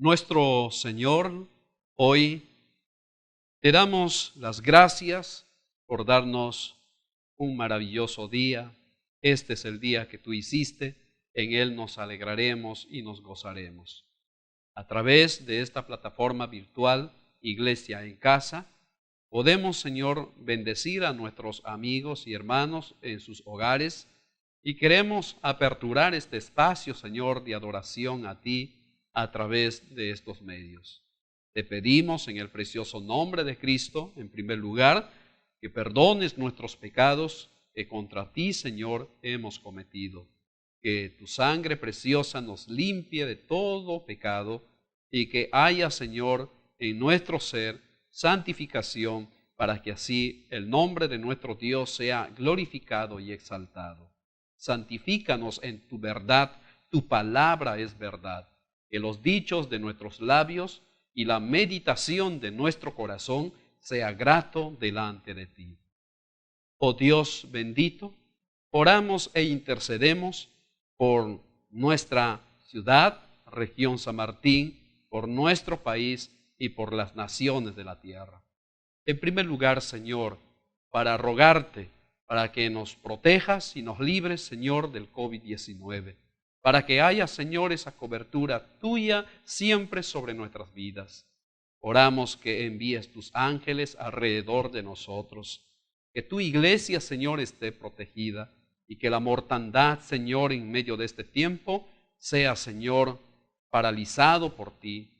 Nuestro Señor, hoy te damos las gracias por darnos un maravilloso día. Este es el día que tú hiciste, en él nos alegraremos y nos gozaremos. A través de esta plataforma virtual, Iglesia en Casa, podemos, Señor, bendecir a nuestros amigos y hermanos en sus hogares y queremos aperturar este espacio, Señor, de adoración a ti a través de estos medios. Te pedimos en el precioso nombre de Cristo, en primer lugar, que perdones nuestros pecados que contra ti, Señor, hemos cometido. Que tu sangre preciosa nos limpie de todo pecado y que haya, Señor, en nuestro ser santificación para que así el nombre de nuestro Dios sea glorificado y exaltado. Santifícanos en tu verdad, tu palabra es verdad. Que los dichos de nuestros labios y la meditación de nuestro corazón sea grato delante de ti. Oh Dios bendito, oramos e intercedemos por nuestra ciudad, región San Martín, por nuestro país y por las naciones de la tierra. En primer lugar, Señor, para rogarte para que nos protejas y nos libres, Señor, del COVID-19. Para que haya, Señor, esa cobertura tuya siempre sobre nuestras vidas. Oramos que envíes tus ángeles alrededor de nosotros, que tu iglesia, Señor, esté protegida y que la mortandad, Señor, en medio de este tiempo sea, Señor, paralizado por ti.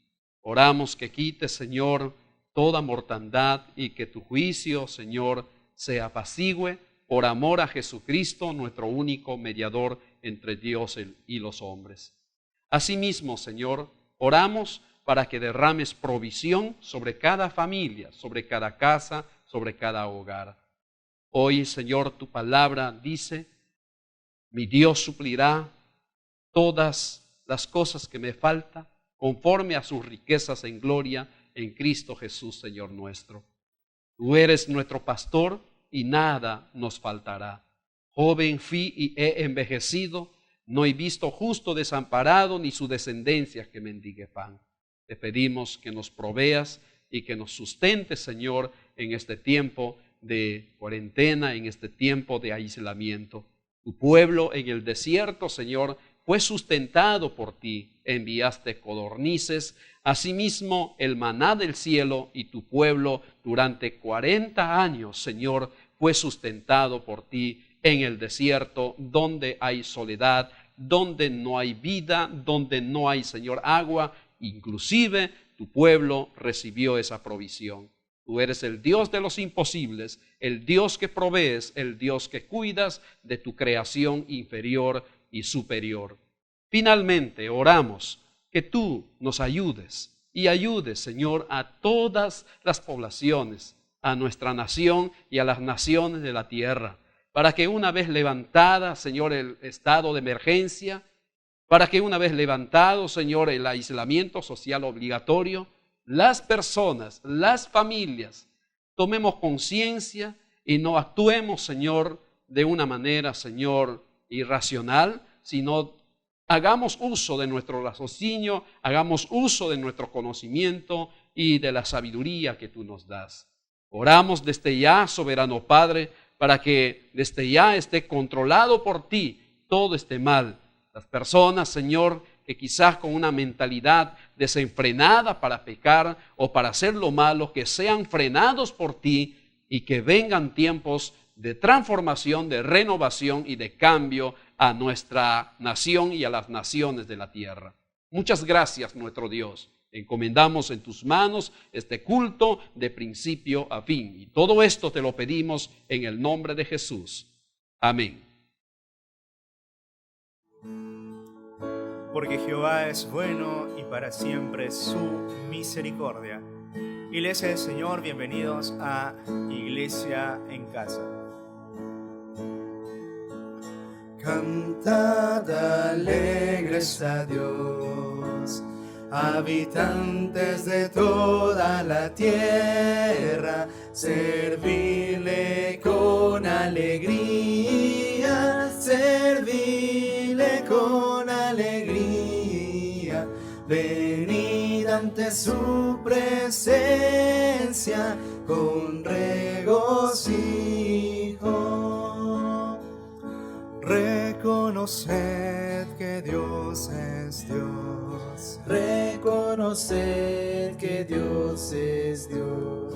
Oramos que quites, Señor, toda mortandad y que tu juicio, Señor, se apacigüe por amor a Jesucristo, nuestro único mediador entre Dios y los hombres. Asimismo, Señor, oramos para que derrames provisión sobre cada familia, sobre cada casa, sobre cada hogar. Hoy, Señor, tu palabra dice, mi Dios suplirá todas las cosas que me faltan conforme a sus riquezas en gloria en Cristo Jesús, Señor nuestro. Tú eres nuestro pastor y nada nos faltará. Joven fui y he envejecido, no he visto justo desamparado ni su descendencia que mendigue pan. Te pedimos que nos proveas y que nos sustentes, Señor, en este tiempo de cuarentena, en este tiempo de aislamiento. Tu pueblo en el desierto, Señor, fue sustentado por ti. Enviaste codornices, asimismo el maná del cielo, y tu pueblo durante 40 años, Señor, fue sustentado por ti en el desierto, donde hay soledad, donde no hay vida, donde no hay, Señor, agua. Inclusive tu pueblo recibió esa provisión. Tú eres el Dios de los imposibles, el Dios que provees, el Dios que cuidas de tu creación inferior y superior. Finalmente, oramos que tú nos ayudes y ayudes, Señor, a todas las poblaciones, a nuestra nación y a las naciones de la tierra, para que una vez levantada, Señor, el estado de emergencia, para que una vez levantado, Señor, el aislamiento social obligatorio, las personas, las familias, tomemos conciencia y no actuemos, Señor, de una manera, Señor, irracional, sino hagamos uso de nuestro raciocinio, hagamos uso de nuestro conocimiento y de la sabiduría que tú nos das. Oramos desde ya, soberano Padre, para que desde ya esté controlado por ti todo este mal. Las personas, Señor, que quizás con una mentalidad desenfrenada para pecar o para hacer lo malo, que sean frenados por ti y que vengan tiempos de transformación, de renovación y de cambio a nuestra nación y a las naciones de la tierra. Muchas gracias, nuestro Dios. Encomendamos en tus manos este culto de principio a fin. Y todo esto te lo pedimos en el nombre de Jesús. Amén. Porque Jehová es bueno y para siempre su misericordia. Iglesia del Señor, bienvenidos a Iglesia en Casa. Cantad alegres a Dios, habitantes de toda la tierra, servidle con alegría, servidle con alegría, venid ante su presencia con regocijo. Reconoced que Dios es Dios. Reconoced que Dios es Dios.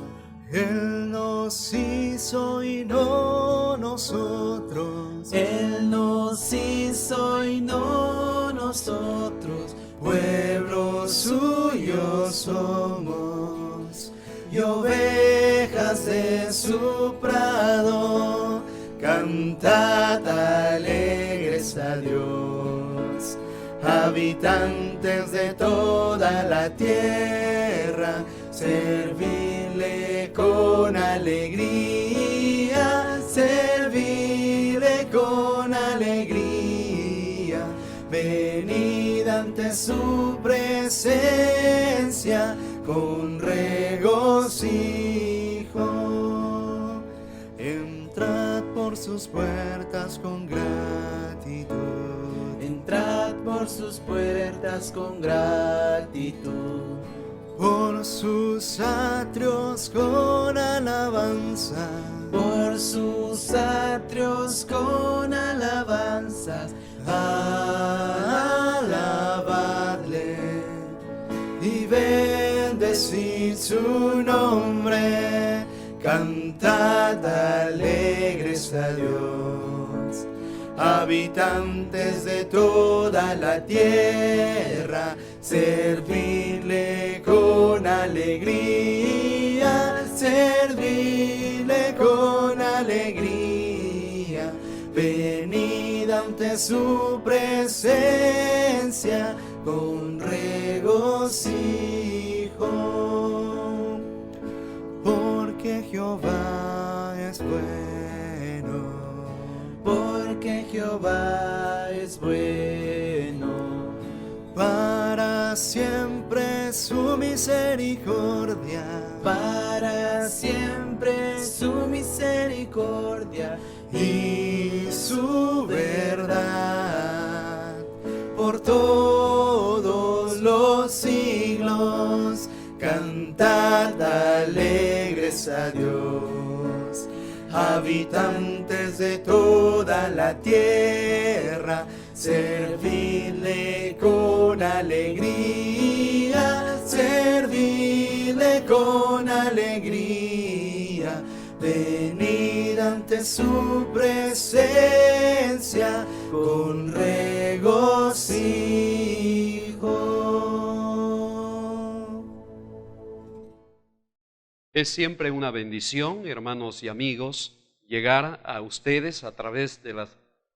Él nos hizo y no nosotros. Él nos hizo y no nosotros. Pueblo suyo somos y ovejas de su prado. Cantad alegres a Dios, habitantes de toda la tierra, servidle con alegría, servidle con alegría, venid ante su presencia con regocijo. Entrad por sus puertas con gratitud. Entrad por sus puertas con gratitud. Por sus atrios con alabanza. Por sus atrios con alabanzas. Alabadle y bendecid su nombre. Cantad alegres a Dios, habitantes de toda la tierra, servidle con alegría, servidle con alegría, venid ante su presencia con regocijo. Porque Jehová es bueno, porque Jehová es bueno. Para siempre su misericordia, para siempre su misericordia y su verdad por todos los siglos. Cantad alegres a Dios, habitantes de toda la tierra, servidle con alegría, servidle con alegría, venid ante su presencia con regocijo. Es siempre una bendición, hermanos y amigos, llegar a ustedes a través de la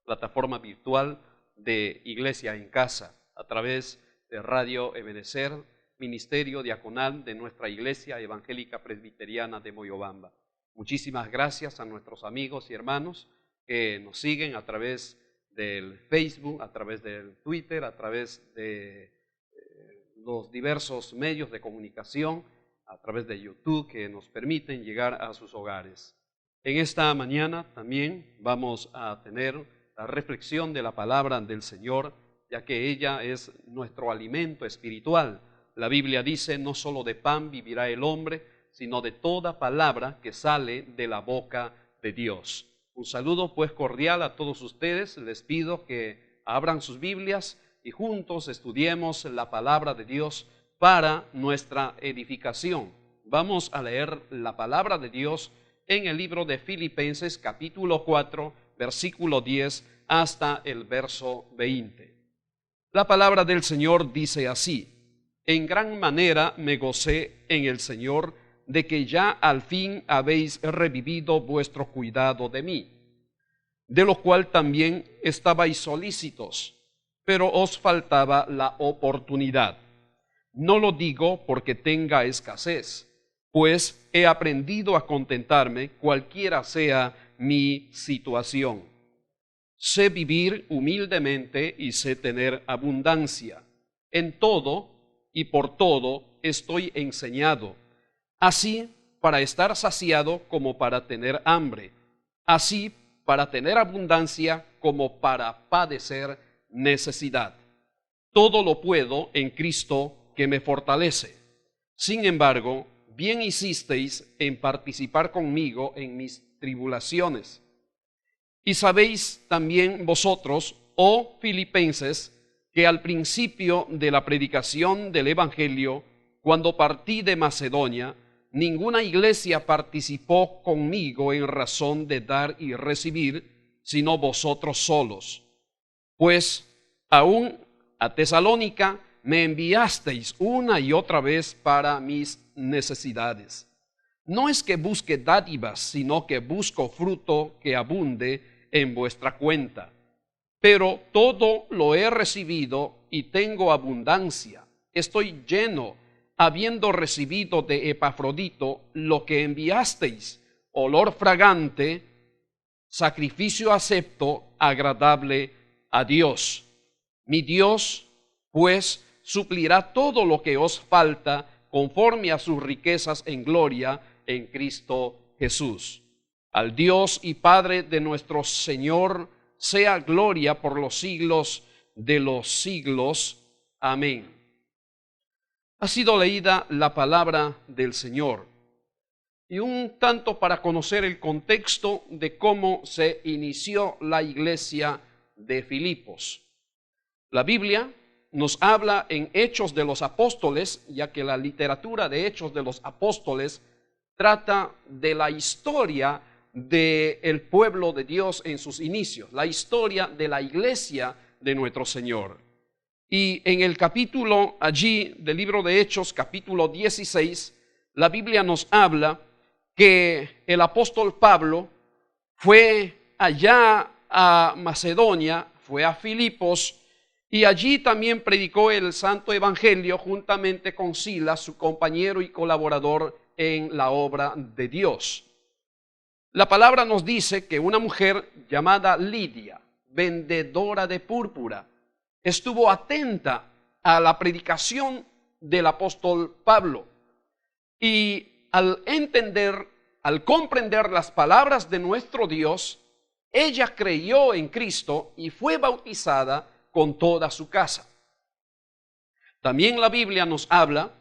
plataforma virtual de Iglesia en Casa, a través de Radio Ebenecer, Ministerio Diaconal de nuestra Iglesia Evangélica Presbiteriana de Moyobamba. Muchísimas gracias a nuestros amigos y hermanos que nos siguen a través del Facebook, a través del Twitter, a través de los diversos medios de comunicación, a través de YouTube, que nos permiten llegar a sus hogares. En esta mañana también vamos a tener la reflexión de la palabra del Señor, ya que ella es nuestro alimento espiritual. La Biblia dice, no solo de pan vivirá el hombre, sino de toda palabra que sale de la boca de Dios. Un saludo pues cordial a todos ustedes. Les pido que abran sus Biblias y juntos estudiemos la palabra de Dios para nuestra edificación. Vamos a leer la palabra de Dios en el libro de Filipenses capítulo 4, versículo 10 hasta el verso 20. La palabra del Señor dice así: en gran manera me gocé en el Señor de que ya al fin habéis revivido vuestro cuidado de mí, de lo cual también estabais solícitos, pero os faltaba la oportunidad. No lo digo porque tenga escasez, pues he aprendido a contentarme cualquiera sea mi situación. Sé vivir humildemente y sé tener abundancia. En todo y por todo estoy enseñado, así para estar saciado como para tener hambre, así para tener abundancia como para padecer necesidad. Todo lo puedo en Cristo que me fortalece. Sin embargo, bien hicisteis en participar conmigo en mis tribulaciones. Y sabéis también vosotros, oh filipenses, que al principio de la predicación del Evangelio, cuando partí de Macedonia, ninguna iglesia participó conmigo en razón de dar y recibir, sino vosotros solos. Pues aún a Tesalónica me enviasteis una y otra vez para mis necesidades. No es que busque dádivas, sino que busco fruto que abunde en vuestra cuenta. Pero todo lo he recibido y tengo abundancia. Estoy lleno, habiendo recibido de Epafrodito lo que enviasteis, olor fragante, sacrificio acepto, agradable a Dios. Mi Dios, pues, suplirá todo lo que os falta conforme a sus riquezas en gloria en Cristo Jesús. Al Dios y Padre de nuestro Señor sea gloria por los siglos de los siglos. Amén. Ha sido leída la palabra del Señor. Y un tanto para conocer el contexto de cómo se inició la iglesia de Filipos. La Biblia nos habla en Hechos de los Apóstoles, ya que la literatura de Hechos de los Apóstoles trata de la historia del pueblo de Dios en sus inicios, la historia de la iglesia de nuestro Señor. Y en el capítulo allí del libro de Hechos, capítulo 16, la Biblia nos habla que el apóstol Pablo fue allá a Macedonia, fue a Filipos, y allí también predicó el Santo Evangelio juntamente con Silas, su compañero y colaborador en la obra de Dios. La palabra nos dice que una mujer llamada Lidia, vendedora de púrpura, estuvo atenta a la predicación del apóstol Pablo. Y al comprender las palabras de nuestro Dios, ella creyó en Cristo y fue bautizada con toda su casa. También la Biblia nos habla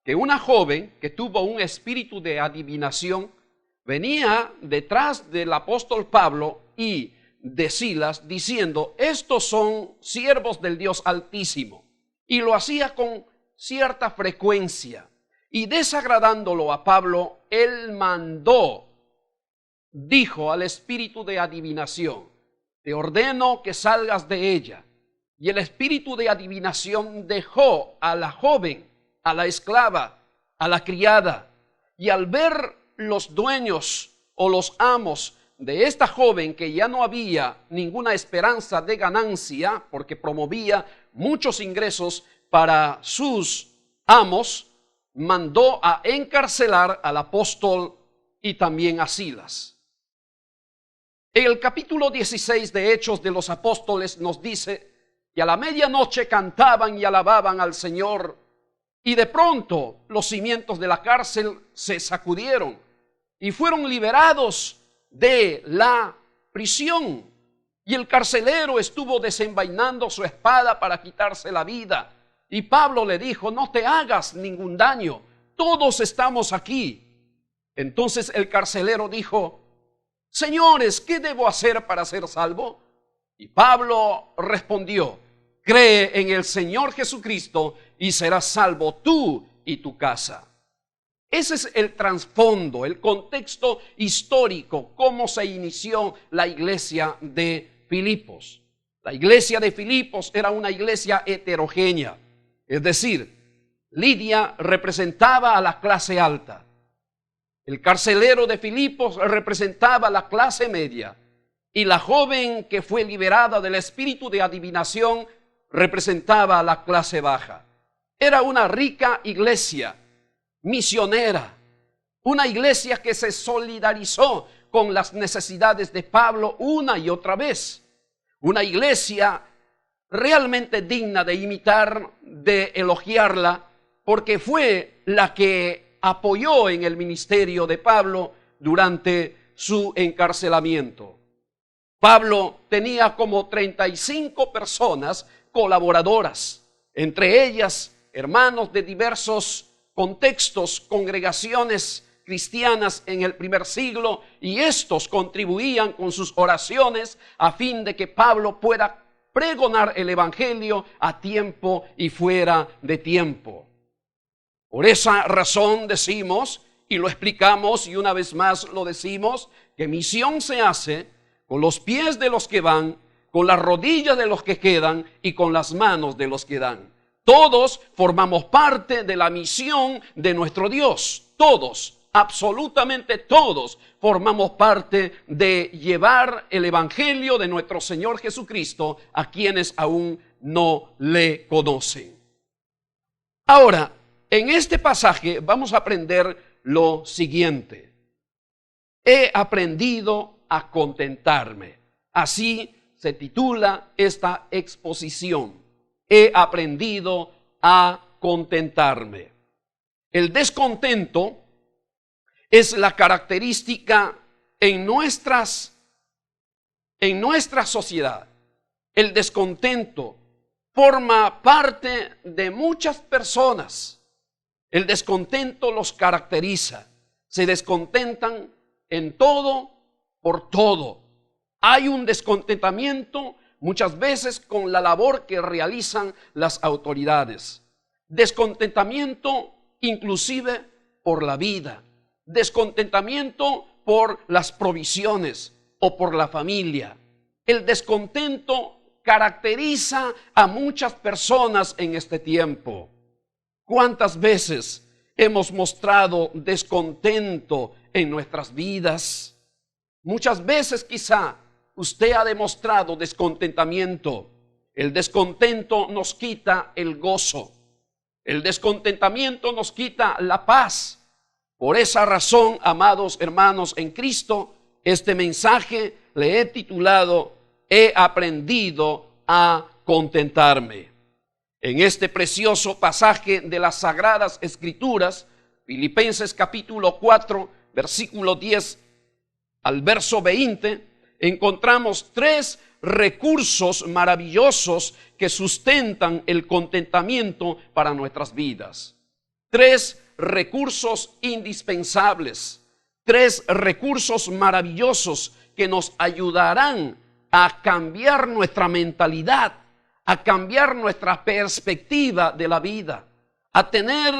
que una joven que tuvo un espíritu de adivinación venía detrás del apóstol Pablo y de Silas diciendo: estos son siervos del Dios Altísimo. Y lo hacía con cierta frecuencia. Y desagradándolo a Pablo, él dijo al espíritu de adivinación: te ordeno que salgas de ella. Y el espíritu de adivinación dejó a la joven, a la esclava, a la criada. Y al ver los dueños o los amos de esta joven que ya no había ninguna esperanza de ganancia porque promovía muchos ingresos para sus amos, mandó a encarcelar al apóstol y también a Silas. En el capítulo 16 de Hechos de los Apóstoles nos dice que a la medianoche cantaban y alababan al Señor, y de pronto los cimientos de la cárcel se sacudieron y fueron liberados de la prisión. Y el carcelero estuvo desenvainando su espada para quitarse la vida. Y Pablo le dijo: no te hagas ningún daño, todos estamos aquí. Entonces el carcelero dijo: señores, ¿qué debo hacer para ser salvo? Y Pablo respondió: cree en el Señor Jesucristo y serás salvo tú y tu casa. Ese es el trasfondo, el contexto histórico, cómo se inició la iglesia de Filipos. La iglesia de Filipos era una iglesia heterogénea, es decir, Lidia representaba a la clase alta. El carcelero de Filipos representaba a la clase media. Y la joven que fue liberada del espíritu de adivinación representaba a la clase baja. Era una rica iglesia misionera, una iglesia que se solidarizó con las necesidades de Pablo una y otra vez. Una iglesia realmente digna de imitar, de elogiarla, porque fue la que apoyó en el ministerio de Pablo durante su encarcelamiento. Pablo tenía como 35 personas colaboradoras, entre ellas hermanos de diversos contextos, congregaciones cristianas en el primer siglo, y estos contribuían con sus oraciones a fin de que Pablo pueda pregonar el evangelio a tiempo y fuera de tiempo. Por esa razón decimos, y lo explicamos y una vez más lo decimos, que misión se hace con los pies de los que van, con las rodillas de los que quedan y con las manos de los que dan. Todos formamos parte de la misión de nuestro Dios. Todos, absolutamente todos, formamos parte de llevar el evangelio de nuestro Señor Jesucristo a quienes aún no le conocen. Ahora, en este pasaje vamos a aprender lo siguiente. He aprendido a contentarme. Así se titula esta exposición. He aprendido a contentarme. El descontento es la característica en nuestra sociedad. El descontento forma parte de muchas personas. El descontento los caracteriza. Se descontentan en todo, por todo. Hay un descontentamiento muchas veces con la labor que realizan las autoridades. Descontentamiento inclusive por la vida. Descontentamiento por las provisiones o por la familia. El descontento caracteriza a muchas personas en este tiempo. ¿Cuántas veces hemos mostrado descontento en nuestras vidas? Muchas veces quizá usted ha demostrado descontentamiento. El descontento nos quita el gozo. El descontentamiento nos quita la paz. Por esa razón, amados hermanos en Cristo, este mensaje le he titulado He aprendido a contentarme. En este precioso pasaje de las Sagradas Escrituras, Filipenses capítulo 4, versículo 10 al verso 20, encontramos 3 recursos maravillosos que sustentan el contentamiento para nuestras vidas. 3 recursos indispensables, 3 recursos maravillosos que nos ayudarán a cambiar nuestra mentalidad, a cambiar nuestra perspectiva de la vida, a tener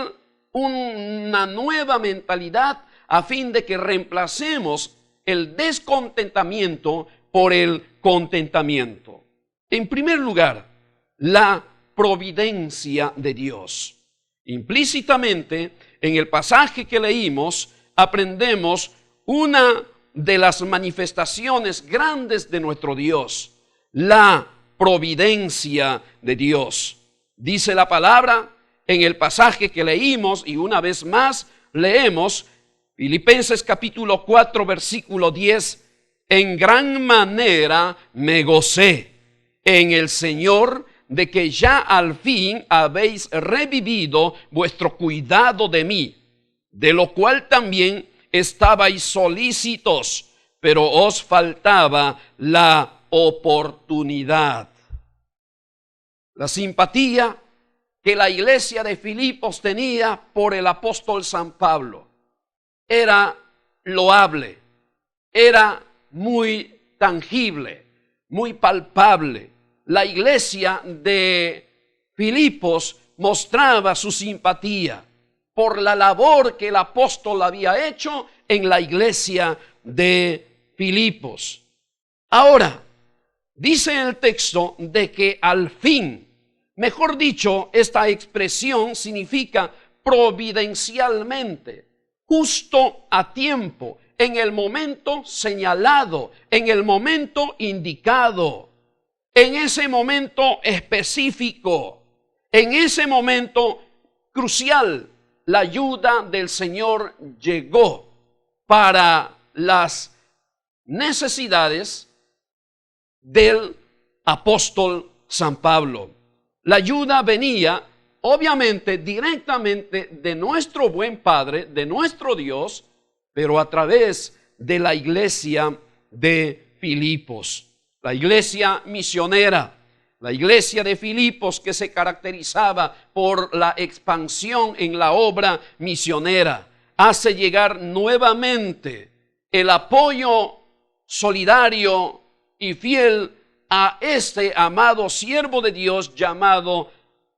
una nueva mentalidad a fin de que reemplacemos el descontentamiento por el contentamiento. En primer lugar, la providencia de Dios. Implícitamente, en el pasaje que leímos, aprendemos una de las manifestaciones grandes de nuestro Dios, la providencia de Dios. Dice la palabra en el pasaje que leímos, y una vez más leemos Filipenses capítulo 4 versículo 10, en gran manera me gocé en el Señor de que ya al fin habéis revivido vuestro cuidado de mí, de lo cual también estabais solícitos, pero os faltaba la oportunidad. La simpatía que la iglesia de Filipos tenía por el apóstol San Pablo era loable, era muy tangible, muy palpable. La iglesia de Filipos mostraba su simpatía por la labor que el apóstol había hecho en la iglesia de Filipos. Ahora, dice el texto de que al fin Mejor dicho, esta expresión significa providencialmente, justo a tiempo, en el momento señalado, en el momento indicado, en ese momento específico, en ese momento crucial. La ayuda del Señor llegó para las necesidades del apóstol San Pablo. La ayuda venía obviamente directamente de nuestro buen Padre, de nuestro Dios, pero a través de la iglesia de Filipos, la iglesia misionera, la iglesia de Filipos, que se caracterizaba por la expansión en la obra misionera, hace llegar nuevamente el apoyo solidario y fiel a este amado siervo de Dios llamado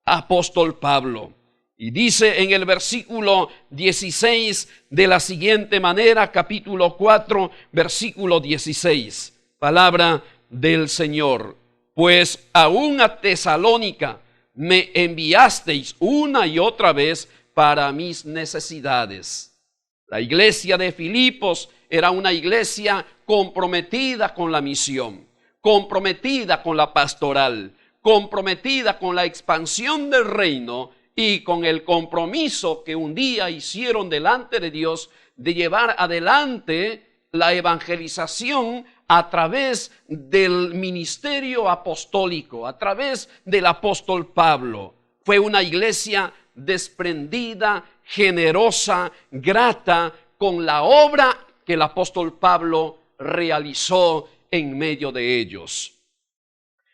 apóstol Pablo. Y dice en el versículo 16 de la siguiente manera, capítulo 4, versículo 16, palabra del Señor: pues aún a Tesalónica me enviasteis una y otra vez para mis necesidades. La iglesia de Filipos era una iglesia comprometida con la misión, comprometida con la pastoral, comprometida con la expansión del reino y con el compromiso que un día hicieron delante de Dios de llevar adelante la evangelización a través del ministerio apostólico, a través del apóstol Pablo. Fue una iglesia desprendida, generosa, grata con la obra que el apóstol Pablo realizó en medio de ellos.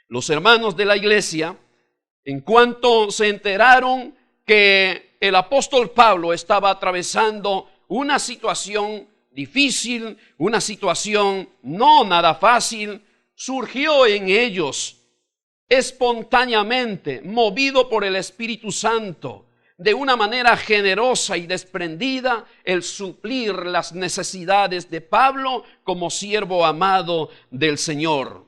Los hermanos de la iglesia, en cuanto se enteraron que el apóstol Pablo estaba atravesando una situación difícil, una situación no nada fácil, surgió en ellos espontáneamente, movido por el Espíritu Santo, de una manera generosa y desprendida, el suplir las necesidades de Pablo como siervo amado del Señor.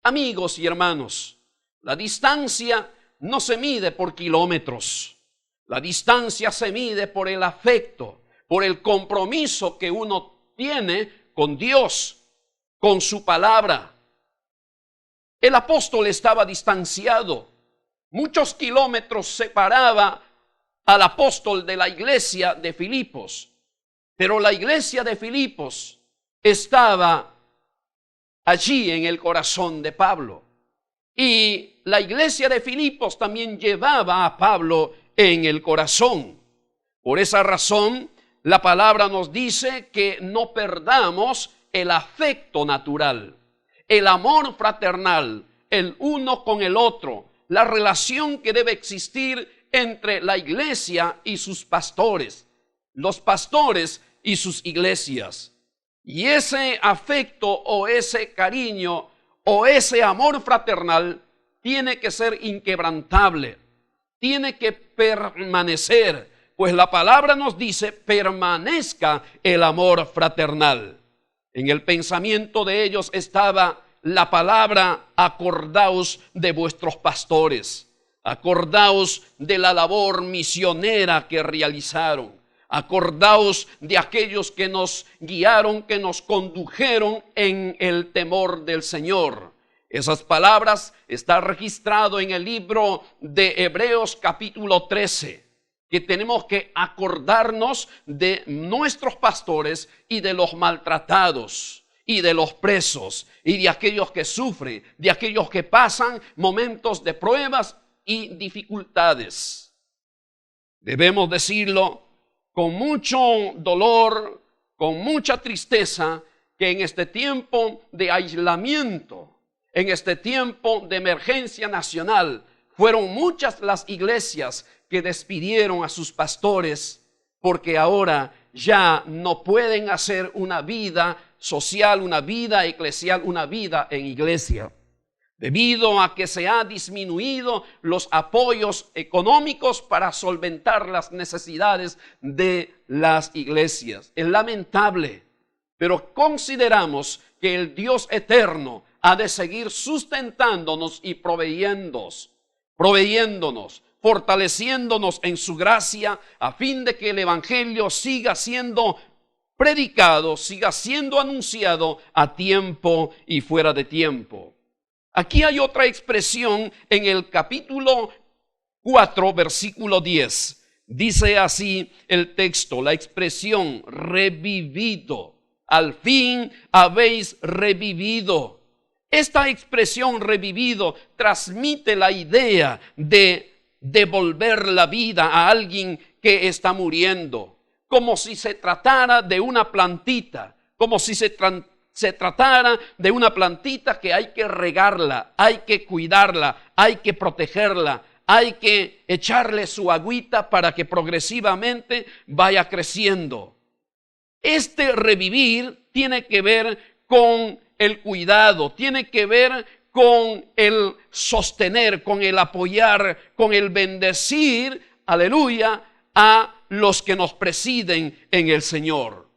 Amigos y hermanos, la distancia no se mide por kilómetros. La distancia se mide por el afecto, por el compromiso que uno tiene con Dios, con su palabra. El apóstol estaba distanciado. Muchos kilómetros separaba al apóstol de la iglesia de Filipos. Pero la iglesia de Filipos estaba allí en el corazón de Pablo. Y la iglesia de Filipos también llevaba a Pablo en el corazón. Por esa razón, la palabra nos dice que no perdamos el afecto natural, el amor fraternal, el uno con el otro, la relación que debe existir entre la iglesia y sus pastores, los pastores y sus iglesias. Y ese afecto o ese cariño o ese amor fraternal tiene que ser inquebrantable, tiene que permanecer, pues la palabra nos dice: permanezca el amor fraternal. En el pensamiento de ellos estaba la palabra: acordaos de vuestros pastores, acordaos de la labor misionera que realizaron, acordaos de aquellos que nos guiaron, que nos condujeron en el temor del Señor. Esas palabras están registradas en el libro de Hebreos capítulo 13, que tenemos que acordarnos de nuestros pastores y de los maltratados y de los presos y de aquellos que sufren, de aquellos que pasan momentos de pruebas y dificultades. Debemos decirlo con mucho dolor, con mucha tristeza, que en este tiempo de aislamiento, en este tiempo de emergencia nacional, fueron muchas las iglesias que despidieron a sus pastores porque ahora ya no pueden hacer una vida social, una vida eclesial, una vida en iglesia, debido a que se han disminuido los apoyos económicos para solventar las necesidades de las iglesias. Es lamentable, pero consideramos que el Dios eterno ha de seguir sustentándonos y proveyéndonos. proveyéndonos, fortaleciéndonos en su gracia, a fin de que el evangelio siga siendo predicado, siga siendo anunciado a tiempo y fuera de tiempo. Aquí hay otra expresión en el capítulo 4, versículo 10. Dice así el texto, la expresión revivido. Al fin habéis revivido. Esta expresión revivido transmite la idea de devolver la vida a alguien que está muriendo, como si se tratara de una plantita, como si se tratara de una plantita que hay que regarla, hay que cuidarla, hay que protegerla, hay que echarle su agüita para que progresivamente vaya creciendo. Este revivir tiene que ver con el cuidado, tiene que ver con el sostener, con el apoyar, con el bendecir, aleluya, a los que nos presiden en el Señor.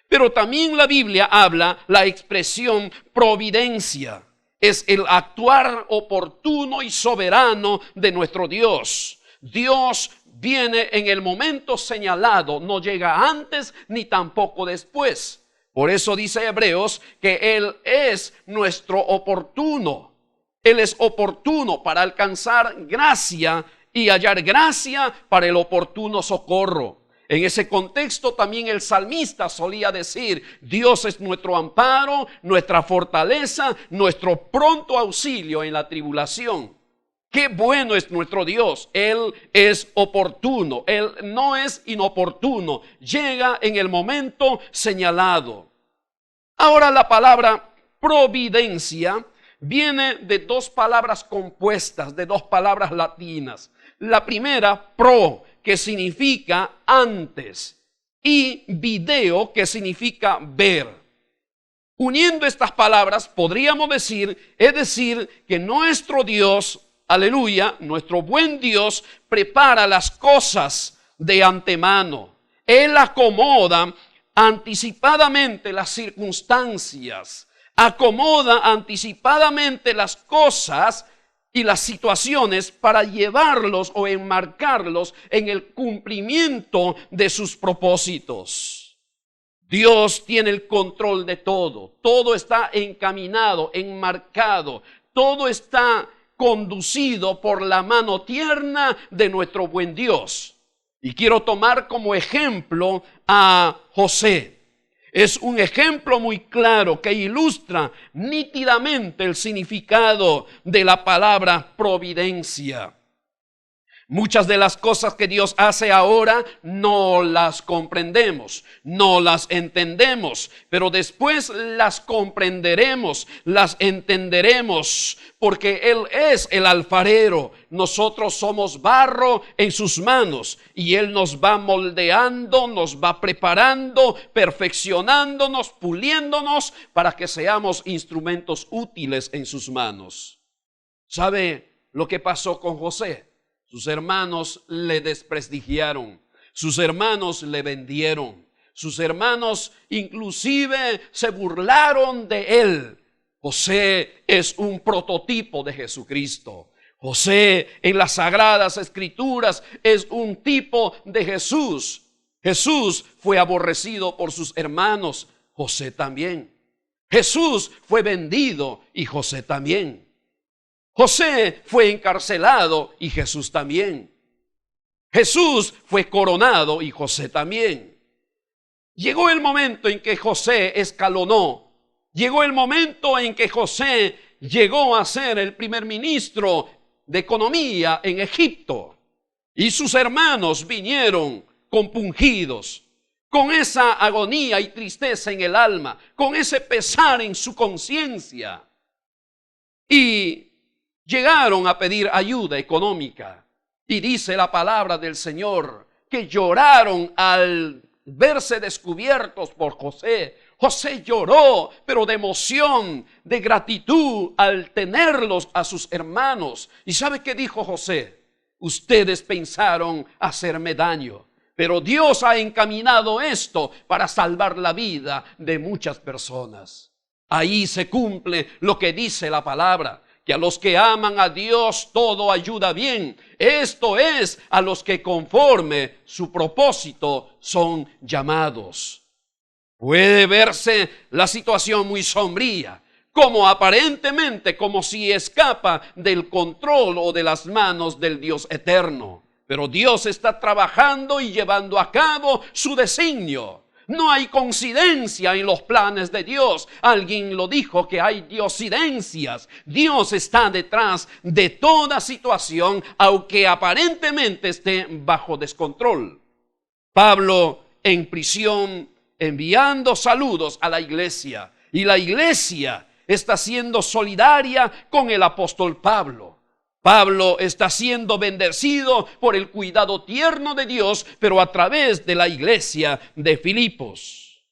Pero también la Biblia habla la expresión providencia. Es el actuar oportuno y soberano de nuestro Dios. Dios viene en el momento señalado, no llega antes ni tampoco después. Por eso dice Hebreos que Él es nuestro oportuno. Él es oportuno para alcanzar gracia y hallar gracia para el oportuno socorro. En ese contexto también el salmista solía decir: Dios es nuestro amparo, nuestra fortaleza, nuestro pronto auxilio en la tribulación. Qué bueno es nuestro Dios. Él es oportuno, Él no es inoportuno, llega en el momento señalado. Ahora la palabra providencia viene de dos palabras compuestas, de dos palabras latinas. La primera, pro, que significa antes, y video, que significa ver. Uniendo estas palabras podríamos decir, es decir, que nuestro Dios, aleluya, nuestro buen Dios prepara las cosas de antemano. Él acomoda anticipadamente las circunstancias, acomoda anticipadamente las cosas y las situaciones para llevarlos o enmarcarlos en el cumplimiento de sus propósitos. Dios tiene el control de todo. Todo está encaminado, enmarcado. Todo está conducido por la mano tierna de nuestro buen Dios. Y quiero tomar como ejemplo a José. Es un ejemplo muy claro que ilustra nítidamente el significado de la palabra providencia. Muchas de las cosas que Dios hace ahora no las comprendemos, no las entendemos, pero después las comprenderemos, las entenderemos, porque Él es el alfarero, nosotros somos barro en sus manos y Él nos va moldeando, nos va preparando, perfeccionándonos, puliéndonos para que seamos instrumentos útiles en sus manos. ¿Sabe lo que pasó con José? Sus hermanos le desprestigiaron, sus hermanos le vendieron, sus hermanos inclusive se burlaron de él. José es un prototipo de Jesucristo. José en las Sagradas Escrituras es un tipo de Jesús. Jesús fue aborrecido por sus hermanos, José también. Jesús fue vendido y José también. José fue encarcelado y Jesús también. Jesús fue coronado y José también. Llegó el momento en que José escalonó. Llegó el momento en que José llegó a ser el primer ministro de economía en Egipto. Y sus hermanos vinieron compungidos, con esa agonía y tristeza en el alma, con ese pesar en su conciencia. Y llegaron a pedir ayuda económica. Y dice la palabra del Señor que lloraron al verse descubiertos por José. José lloró, pero de emoción, de gratitud al tenerlos a sus hermanos. ¿Y sabe qué dijo José? Ustedes pensaron hacerme daño, pero Dios ha encaminado esto para salvar la vida de muchas personas. Ahí se cumple lo que dice la palabra, que a los que aman a Dios todo ayuda bien. Esto es, a los que conforme su propósito son llamados. Puede verse la situación muy sombría, como aparentemente como si escapa del control o de las manos del Dios eterno. Pero Dios está trabajando y llevando a cabo su designio. No hay coincidencia en los planes de Dios. Alguien lo dijo, que hay diosidencias. Dios está detrás de toda situación, aunque aparentemente esté bajo descontrol. Pablo en prisión enviando saludos a la iglesia, y la iglesia está siendo solidaria con el apóstol Pablo. Pablo está siendo bendecido por el cuidado tierno de Dios, pero a través de la iglesia de Filipos.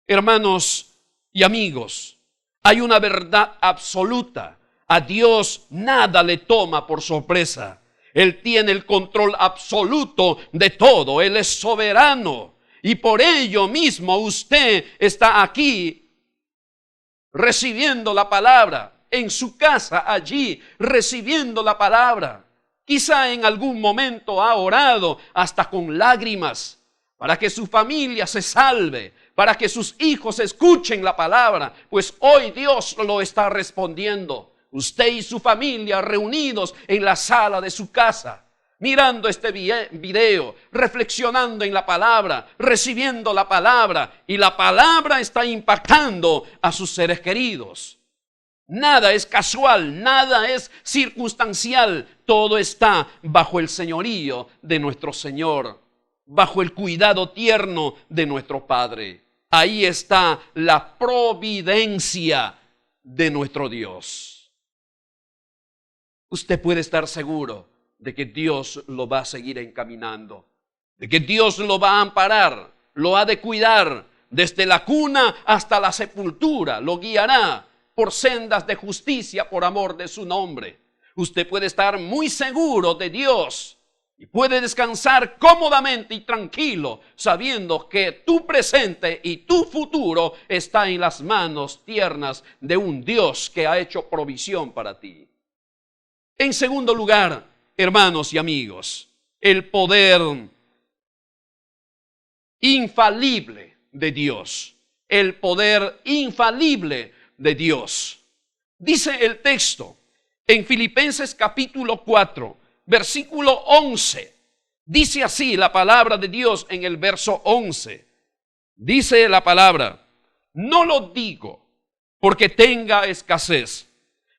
Hermanos y amigos, hay una verdad absoluta. A Dios nada le toma por sorpresa. Él tiene el control absoluto de todo. Él es soberano. Y por ello mismo usted está aquí recibiendo la palabra. En su casa, allí, recibiendo la palabra. Quizá en algún momento ha orado hasta con lágrimas para que su familia se salve, para que sus hijos escuchen la palabra, pues hoy Dios lo está respondiendo. Usted y su familia reunidos en la sala de su casa, mirando este video, reflexionando en la palabra, recibiendo la palabra, y la palabra está impactando a sus seres queridos. Nada es casual, nada es circunstancial, todo está bajo el señorío de nuestro Señor, bajo el cuidado tierno de nuestro Padre. Ahí está la providencia de nuestro Dios. Usted puede estar seguro de que Dios lo va a seguir encaminando, de que Dios lo va a amparar, lo ha de cuidar desde la cuna hasta la sepultura, lo guiará por sendas de justicia por amor de su nombre. Usted puede estar muy seguro de Dios y puede descansar cómodamente y tranquilo, sabiendo que tu presente y tu futuro está en las manos tiernas de un Dios que ha hecho provisión para ti. En segundo lugar, hermanos y amigos, el poder infalible de Dios. El poder infalible de Dios. Dice el texto en Filipenses capítulo 4, versículo 11. Dice así la palabra de Dios en el verso 11. Dice la palabra: no lo digo porque tenga escasez,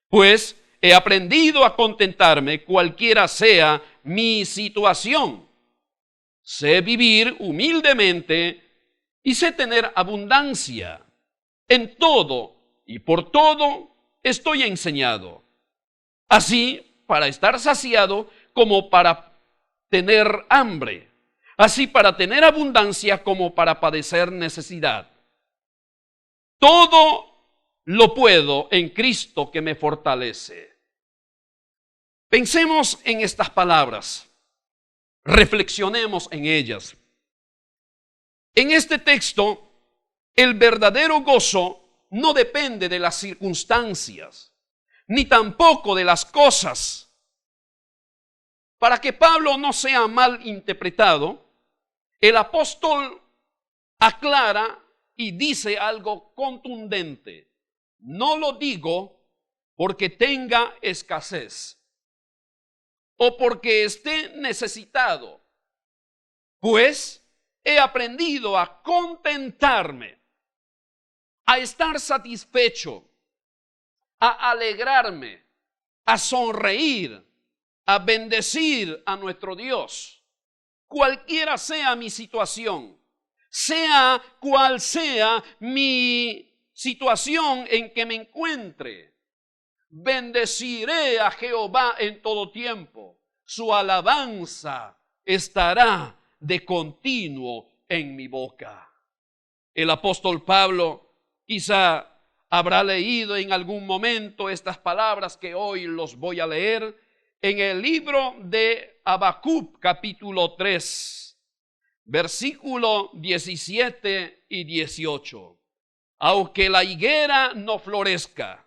pues he aprendido a contentarme cualquiera sea mi situación. Sé vivir humildemente y sé tener abundancia. En todo y por todo estoy enseñado, así para estar saciado como para tener hambre, así para tener abundancia como para padecer necesidad. Todo lo puedo en Cristo que me fortalece. Pensemos en estas palabras, reflexionemos en ellas. En este texto, el verdadero gozo no depende de las circunstancias, ni tampoco de las cosas. Para que Pablo no sea mal interpretado, el apóstol aclara y dice algo contundente: no lo digo porque tenga escasez o porque esté necesitado, pues he aprendido a contentarme, a estar satisfecho, a alegrarme, a sonreír, a bendecir a nuestro Dios, cualquiera sea mi situación, sea cual sea mi situación en que me encuentre. Bendeciré a Jehová en todo tiempo, su alabanza estará de continuo en mi boca. El apóstol Pablo quizá habrá leído en algún momento estas palabras que hoy los voy a leer en el libro de Habacuc, capítulo 3, versículo 17 y 18. Aunque la higuera no florezca,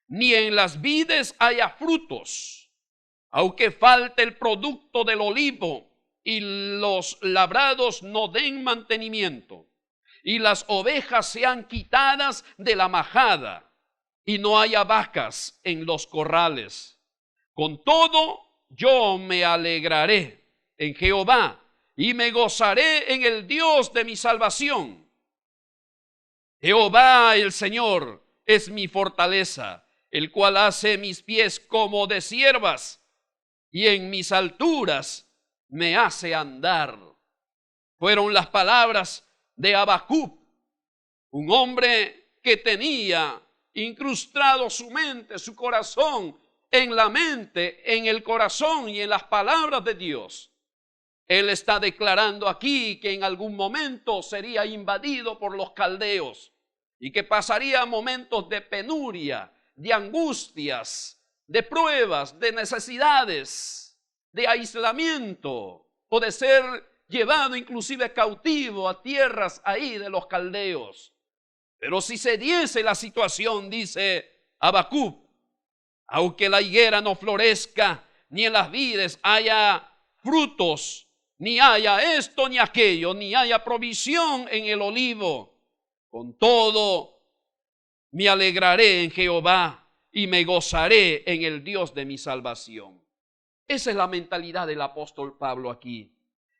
ni en las vides haya frutos, aunque falte el producto del olivo y los labrados no den mantenimiento, y las ovejas sean quitadas de la majada, y no haya vacas en los corrales. Con todo, yo me alegraré en Jehová, y me gozaré en el Dios de mi salvación. Jehová el Señor es mi fortaleza, el cual hace mis pies como de ciervas, y en mis alturas me hace andar. Fueron las palabras de Habacuc, un hombre que tenía incrustado su mente, su corazón, en la mente, en el corazón y en las palabras de Dios. Él está declarando aquí que en algún momento sería invadido por los caldeos y que pasaría momentos de penuria, de angustias, de pruebas, de necesidades, de aislamiento o de ser llevado inclusive cautivo a tierras ahí de los caldeos. Pero si se diese la situación, dice Habacuc, aunque la higuera no florezca, ni en las vides haya frutos, ni haya esto ni aquello, ni haya provisión en el olivo, con todo me alegraré en Jehová y me gozaré en el Dios de mi salvación. Esa es la mentalidad del apóstol Pablo aquí.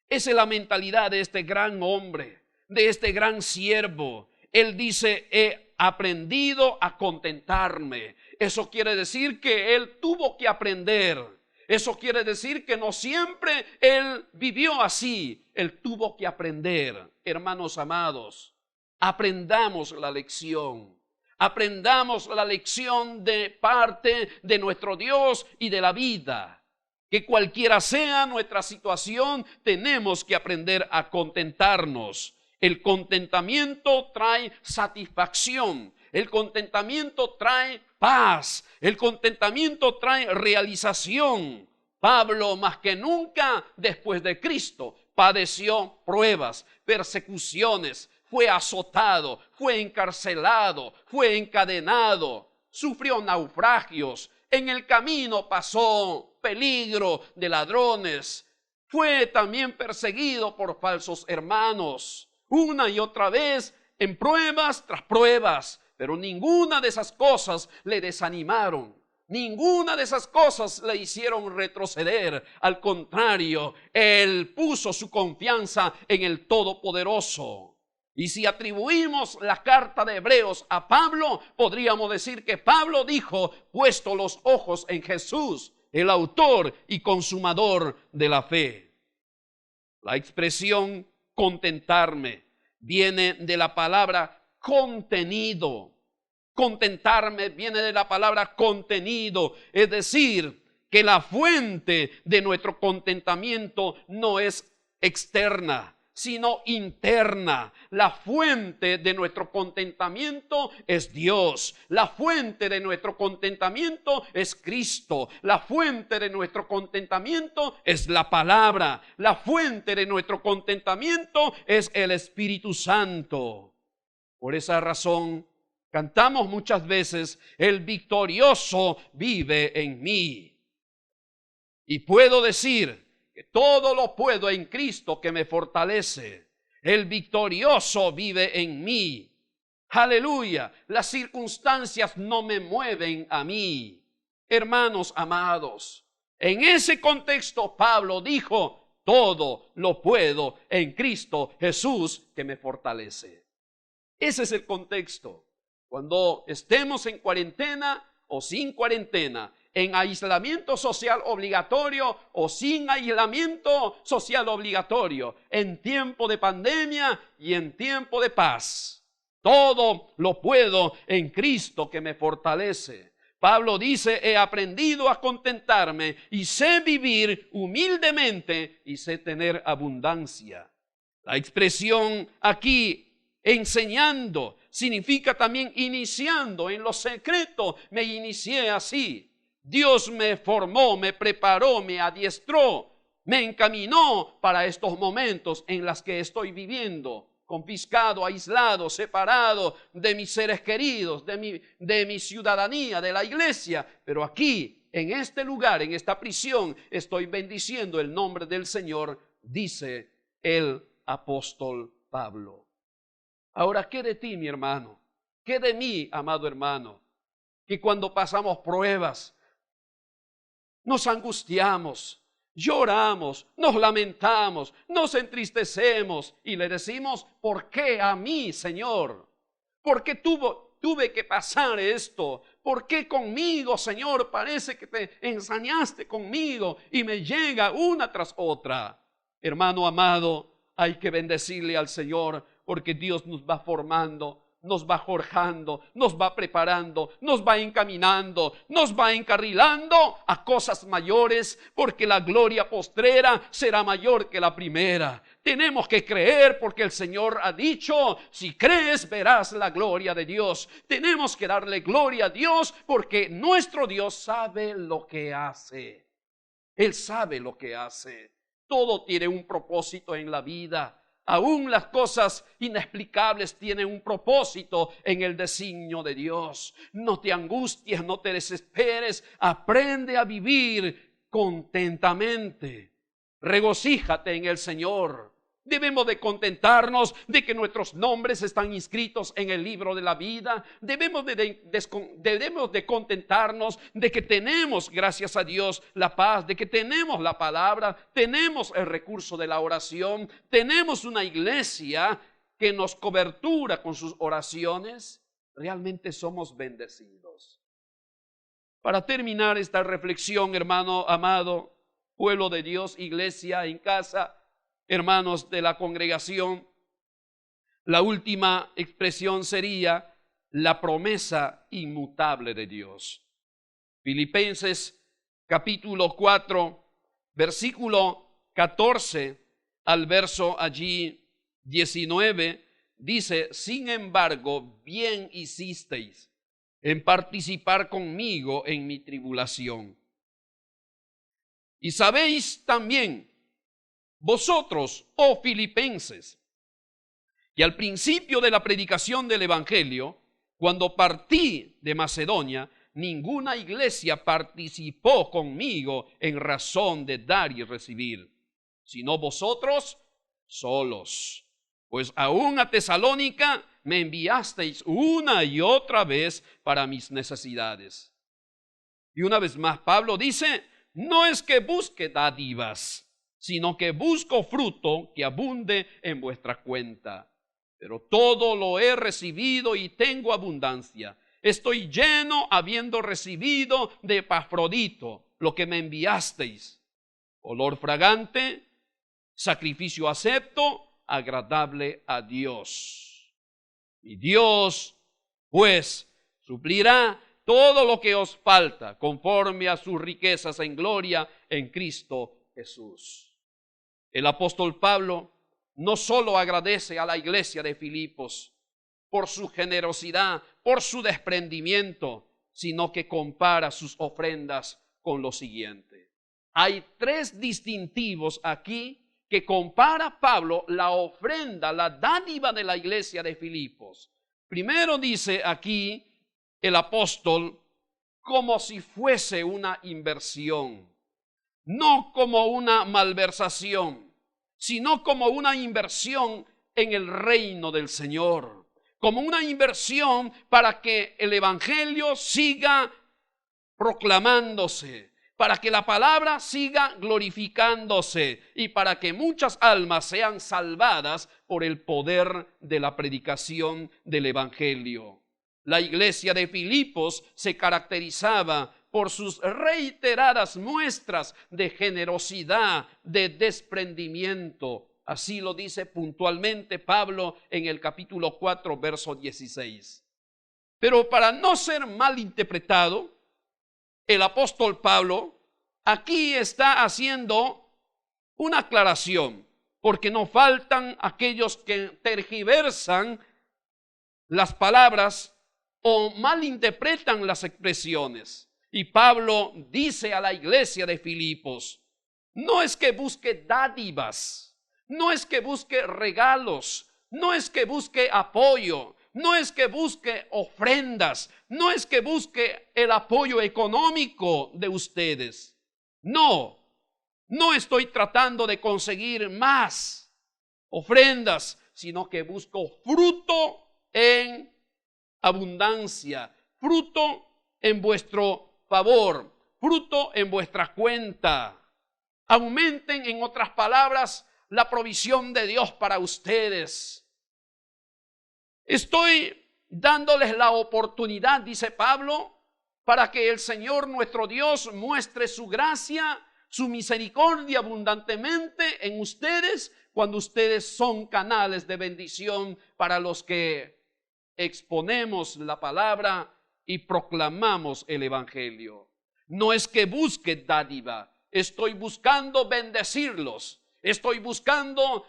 Esa es la mentalidad de este gran hombre, de este gran siervo. Él dice, he aprendido a contentarme. Eso quiere decir que él tuvo que aprender. Eso quiere decir que no siempre él vivió así. Él tuvo que aprender. Hermanos amados, aprendamos la lección. Aprendamos la lección de parte de nuestro Dios y de la vida. Que cualquiera sea nuestra situación, tenemos que aprender a contentarnos. El contentamiento trae satisfacción. El contentamiento trae paz. El contentamiento trae realización. Pablo, más que nunca después de Cristo, padeció pruebas, persecuciones, fue azotado, fue encarcelado, fue encadenado, sufrió naufragios. En el camino pasó peligro de ladrones. Fue también perseguido por falsos hermanos. Una y otra vez en pruebas tras pruebas. Pero ninguna de esas cosas le desanimaron. Ninguna de esas cosas le hicieron retroceder. Al contrario, él puso su confianza en el Todopoderoso. Y si atribuimos la carta de Hebreos a Pablo, podríamos decir que Pablo dijo, puesto los ojos en Jesús, el autor y consumador de la fe. La expresión contentarme viene de la palabra contenido. Contentarme viene de la palabra contenido, es decir, que la fuente de nuestro contentamiento no es externa, sino interna. La fuente de nuestro contentamiento es Dios. La fuente de nuestro contentamiento es Cristo. La fuente de nuestro contentamiento es la palabra. La fuente de nuestro contentamiento es el Espíritu Santo. Por esa razón, cantamos muchas veces, el victorioso vive en mí. Y puedo decir que todo lo puedo en Cristo que me fortalece. El victorioso vive en mí. Aleluya. Las circunstancias no me mueven a mí. Hermanos amados, en ese contexto Pablo dijo, todo lo puedo en Cristo Jesús que me fortalece. Ese es el contexto. Cuando estemos en cuarentena o sin cuarentena, en aislamiento social obligatorio o sin aislamiento social obligatorio, en tiempo de pandemia y en tiempo de paz. Todo lo puedo en Cristo que me fortalece. Pablo dice, he aprendido a contentarme y sé vivir humildemente y sé tener abundancia. La expresión aquí, enseñando, significa también iniciando en lo secreto. Me inicié así. Dios me formó, me preparó, me adiestró, me encaminó para estos momentos en los que estoy viviendo. confiscado, aislado, separado de mis seres queridos, de mi ciudadanía, de la iglesia. Pero aquí, en este lugar, en esta prisión, estoy bendiciendo el nombre del Señor, dice el apóstol Pablo. Ahora, ¿qué de ti, mi hermano? ¿Qué de mí, amado hermano? Que cuando pasamos pruebas, nos angustiamos, lloramos, nos lamentamos, nos entristecemos y le decimos, ¿por qué a mí, Señor? ¿Por qué tuve que pasar esto? ¿Por qué conmigo, Señor? Parece que te ensañaste conmigo y me llega una tras otra. Hermano amado, hay que bendecirle al Señor porque Dios nos va formando, nos va forjando, nos va preparando, nos va encaminando, nos va encarrilando a cosas mayores, porque la gloria postrera será mayor que la primera. Tenemos que creer porque el Señor ha dicho, si crees verás la gloria de Dios. Tenemos que darle gloria a Dios porque nuestro Dios sabe lo que hace. Él sabe lo que hace. Todo tiene un propósito en la vida. Aún las cosas inexplicables tienen un propósito en el designio de Dios. No te angusties, no te desesperes. Aprende a vivir contentamente. Regocíjate en el Señor. Debemos de contentarnos de que nuestros nombres están inscritos en el libro de la vida. Debemos de contentarnos de que tenemos, gracias a Dios, la paz, de que tenemos la palabra, tenemos el recurso de la oración, tenemos una iglesia que nos cobertura con sus oraciones. Realmente somos bendecidos. Para terminar esta reflexión, hermano amado, pueblo de Dios, iglesia en casa, hermanos de la congregación, la última expresión sería la promesa inmutable de Dios. Filipenses capítulo 4, versículo 14 al verso allí 19, dice, sin embargo, bien hicisteis en participar conmigo en mi tribulación. Y sabéis también vosotros, oh filipenses, que al principio de la predicación del Evangelio, cuando partí de Macedonia, ninguna iglesia participó conmigo en razón de dar y recibir, sino vosotros solos. Pues aún a Tesalónica me enviasteis una y otra vez para mis necesidades. Y una vez más Pablo dice, no es que busque dádivas, sino que busco fruto que abunde en vuestra cuenta. Pero todo lo he recibido y tengo abundancia. Estoy lleno habiendo recibido de Epafrodito lo que me enviasteis. Olor fragante, sacrificio acepto, agradable a Dios. Y Dios, pues, suplirá todo lo que os falta conforme a sus riquezas en gloria en Cristo Jesús. El apóstol Pablo no solo agradece a la iglesia de Filipos por su generosidad, por su desprendimiento, sino que compara sus ofrendas con lo siguiente. Hay tres distintivos aquí que compara Pablo la ofrenda, la dádiva de la iglesia de Filipos. Primero dice aquí el apóstol como si fuese una inversión, no como una malversación, sino como una inversión en el reino del Señor, como una inversión para que el evangelio siga proclamándose, para que la palabra siga glorificándose y para que muchas almas sean salvadas por el poder de la predicación del evangelio. La iglesia de Filipos se caracterizaba por sus reiteradas muestras de generosidad, de desprendimiento. Así lo dice puntualmente Pablo en el capítulo 4, verso 16. Pero para no ser malinterpretado, el apóstol Pablo aquí está haciendo una aclaración, porque no faltan aquellos que tergiversan las palabras o malinterpretan las expresiones. Y Pablo dice a la iglesia de Filipos, no es que busque dádivas, no es que busque regalos, no es que busque apoyo, no es que busque ofrendas, no es que busque el apoyo económico de ustedes. No, no estoy tratando de conseguir más ofrendas, sino que busco fruto en abundancia, fruto en vuestro favor, fruto en vuestra cuenta. Aumenten, en otras palabras, la provisión de Dios para ustedes. Estoy dándoles la oportunidad, dice Pablo, para que el Señor nuestro Dios muestre su gracia, su misericordia abundantemente en ustedes, cuando ustedes son canales de bendición para los que exponemos la palabra y proclamamos el evangelio. No es que busque dádiva, estoy buscando bendecirlos, estoy buscando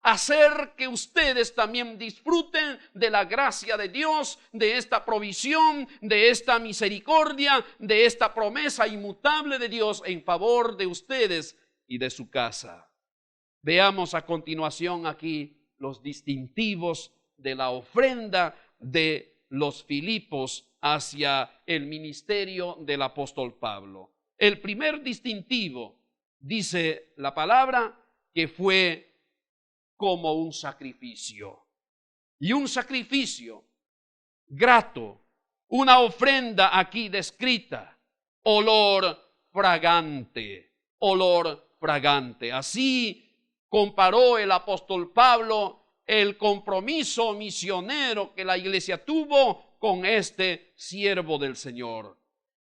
hacer que ustedes también disfruten de la gracia de Dios, de esta provisión, de esta misericordia, de esta promesa inmutable de Dios en favor de ustedes y de su casa. Veamos a continuación aquí los distintivos de la ofrenda de los Filipos hacia el ministerio del apóstol Pablo. El primer distintivo, dice la palabra, que fue como un sacrificio. Y un sacrificio grato, una ofrenda aquí descrita, olor fragante, olor fragante. Así comparó el apóstol Pablo el compromiso misionero que la iglesia tuvo con este siervo del Señor.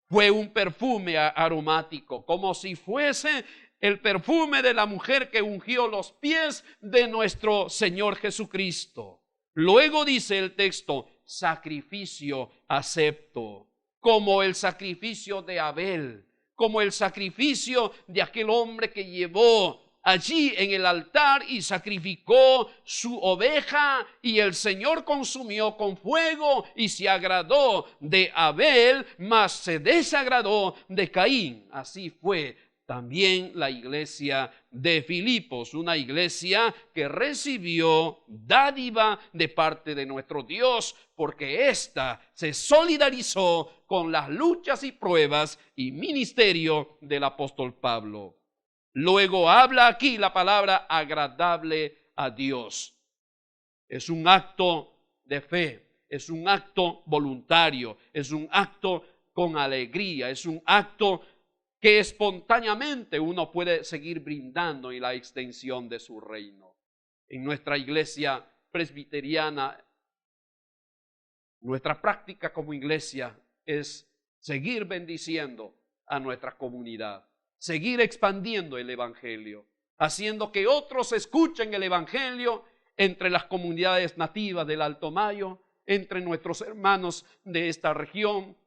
Fue un perfume aromático, como si fuese el perfume de la mujer que ungió los pies de nuestro Señor Jesucristo. Luego dice el texto, sacrificio acepto, como el sacrificio de Abel, como el sacrificio de aquel hombre que llevó allí en el altar y sacrificó su oveja, y el Señor consumió con fuego y se agradó de Abel, mas se desagradó de Caín. Así fue también la iglesia de Filipos, una iglesia que recibió dádiva de parte de nuestro Dios, porque ésta se solidarizó con las luchas y pruebas y ministerio del apóstol Pablo. Luego habla aquí la palabra agradable a Dios. Es un acto de fe, es un acto voluntario, es un acto con alegría, es un acto que espontáneamente uno puede seguir brindando en la extensión de su reino. En nuestra iglesia presbiteriana, nuestra práctica como iglesia es seguir bendiciendo a nuestra comunidad, seguir expandiendo el evangelio, haciendo que otros escuchen el evangelio entre las comunidades nativas del Alto Mayo, entre nuestros hermanos de esta región.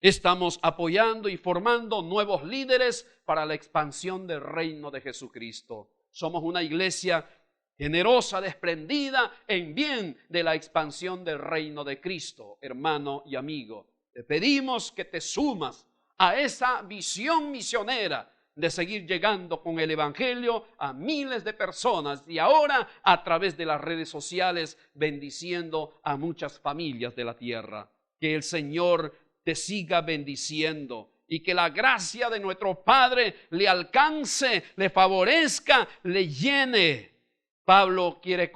Estamos apoyando y formando nuevos líderes para la expansión del reino de Jesucristo. Somos una iglesia generosa, desprendida en bien de la expansión del reino de Cristo. Hermano y amigo, te pedimos que te sumas a esa visión misionera de seguir llegando con el evangelio a miles de personas, y ahora a través de las redes sociales bendiciendo a muchas familias de la tierra. Que el Señor te siga bendiciendo y que la gracia de nuestro Padre le alcance, le favorezca, le llene. Pablo quiere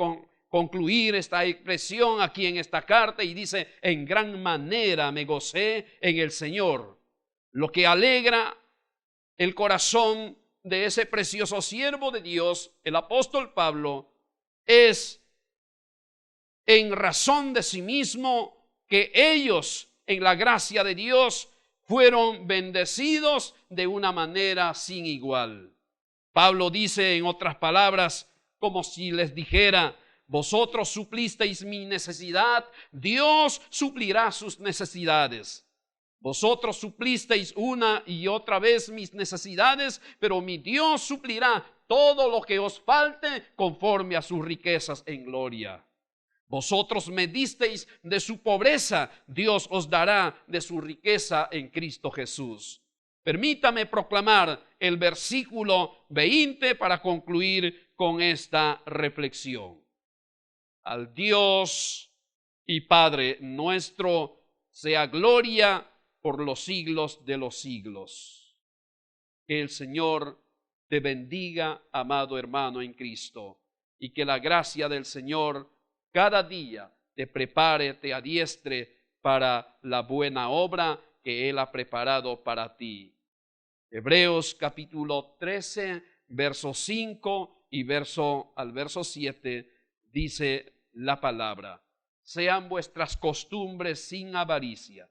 concluir esta expresión aquí en esta carta y dice: en gran manera me gocé en el Señor. Lo que alegra el corazón de ese precioso siervo de Dios, el apóstol Pablo, es en razón de sí mismo que ellos, en la gracia de Dios, fueron bendecidos de una manera sin igual. Pablo dice, en otras palabras, como si les dijera: vosotros suplisteis mi necesidad, Dios suplirá sus necesidades. Vosotros suplisteis una y otra vez mis necesidades, pero mi Dios suplirá todo lo que os falte conforme a sus riquezas en gloria. Vosotros me disteis de su pobreza, Dios os dará de su riqueza en Cristo Jesús. Permítame proclamar el versículo 20 para concluir con esta reflexión. al Dios y Padre nuestro, sea gloria por los siglos de los siglos. Que el Señor te bendiga, amado hermano en Cristo, y que la gracia del Señor cada día te prepare, te adiestre para la buena obra que Él ha preparado para ti. Hebreos capítulo 13, verso 5 y al verso 7 dice la palabra: sean vuestras costumbres sin avaricia,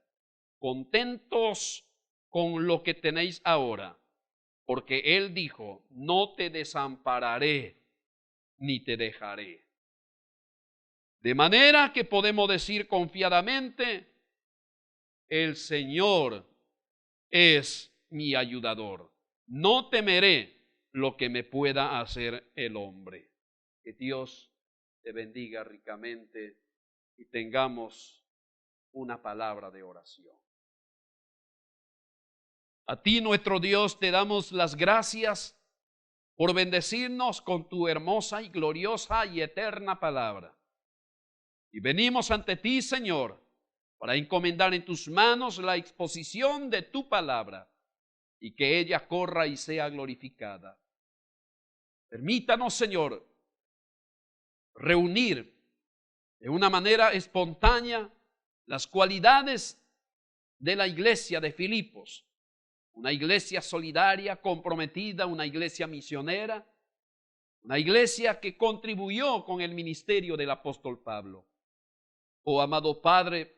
contentos con lo que tenéis ahora, porque Él dijo: no te desampararé ni te dejaré. De manera que podemos decir confiadamente: el Señor es mi ayudador, no temeré lo que me pueda hacer el hombre. Que Dios te bendiga ricamente y tengamos una palabra de oración. A ti, nuestro Dios, te damos las gracias por bendecirnos con tu hermosa y gloriosa y eterna palabra. Y venimos ante ti, Señor, para encomendar en tus manos la exposición de tu palabra y que ella corra y sea glorificada. Permítanos, Señor, reunir de una manera espontánea las cualidades de la iglesia de Filipos, una iglesia solidaria, comprometida, una iglesia misionera, una iglesia que contribuyó con el ministerio del apóstol Pablo. Oh amado Padre,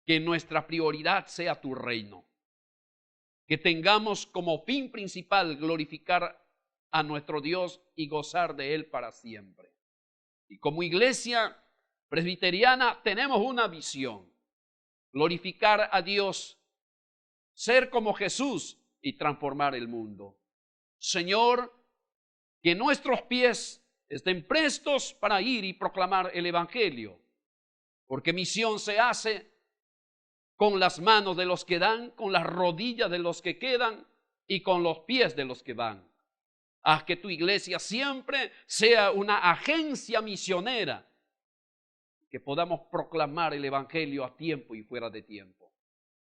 que nuestra prioridad sea tu reino, que tengamos como fin principal glorificar a nuestro Dios y gozar de Él para siempre. Y como iglesia presbiteriana tenemos una visión: glorificar a Dios, ser como Jesús y transformar el mundo. Señor, que nuestros pies estén prestos para ir y proclamar el Evangelio, porque misión se hace con las manos de los que dan, con las rodillas de los que quedan y con los pies de los que van. Haz que tu iglesia siempre sea una agencia misionera, que podamos proclamar el Evangelio a tiempo y fuera de tiempo.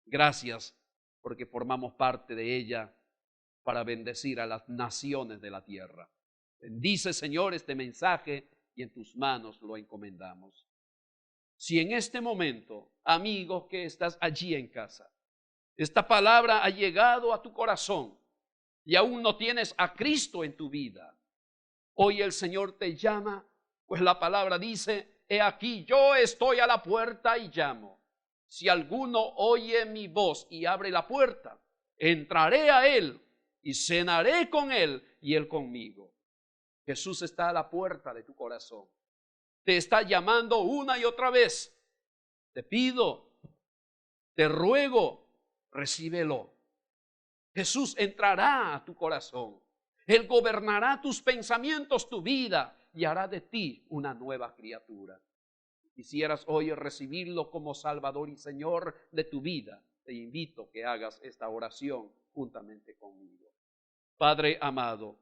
Gracias porque formamos parte de ella para bendecir a las naciones de la tierra. Bendice, Señor, este mensaje y en tus manos lo encomendamos. Si en este momento, amigo que estás allí en casa, esta palabra ha llegado a tu corazón y aún no tienes a Cristo en tu vida, hoy el Señor te llama, pues la palabra dice: he aquí, yo estoy a la puerta y llamo. Si alguno oye mi voz y abre la puerta, entraré a él y cenaré con él y él conmigo. Jesús está a la puerta de tu corazón. Te está llamando una y otra vez. Te pido, te ruego, recíbelo. Jesús entrará a tu corazón. Él gobernará tus pensamientos, tu vida, y hará de ti una nueva criatura. Si quisieras hoy recibirlo como Salvador y Señor de tu vida, te invito a que hagas esta oración juntamente conmigo. Padre amado,